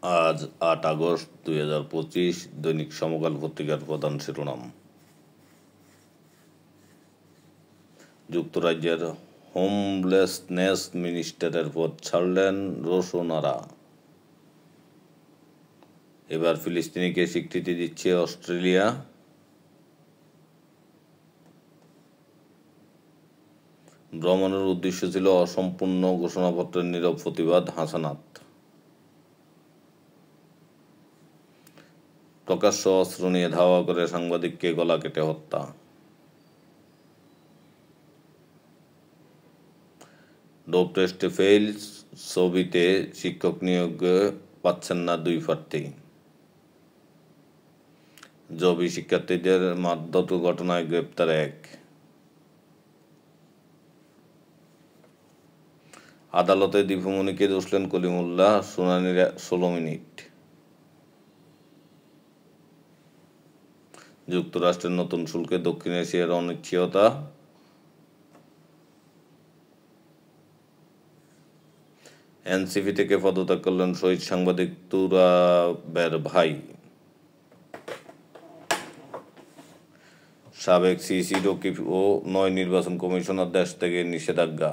আজ ৮ আগস্ট ২০২৫ দৈনিক সমকাল পত্রিকার প্রধান শিরোনাম। যুক্তরাজ্যের হোমলেসনেস মিনিস্টারের পদ ছাড়লেন রোশনারা। এবার ফিলিস্তিনিকে স্বীকৃতি দিচ্ছে অস্ট্রেলিয়া। ভ্রমণের উদ্দেশ্য ছিল অসম্পূর্ণ ঘোষণাপত্রের নীরব প্রতিবাদ হাসানাত। প্রকাশ্য অস্ত্র নিয়ে ধাওয়া করে সাংবাদিককে গলা কেটে হত্যা। ডোপ টেস্টে ফেইল, ছবিতে শিক্ষক নিয়োগে পাচ্ছেন না 2 প্রার্থী। জবি শিক্ষার্থীদের মারধর ঘটনায় গ্রেপ্তার 1। আদালতে দীপুমণিকে দুষলেন কলিমুল্লাহ, শুনানির 16 মিনিট। যুক্তরাষ্ট্রের নতুন শুল্কে দক্ষিণ এশিয়ার অনিশ্চয়তা। এনসিপি থেকে পদত্যাগ করলেন শহীদ সাংবাদিক তুরাবের ভাই। সাবেক সিসি রকিব ও 9 নির্বাচন কমিশনার দেশ থেকে নিষেধাজ্ঞা।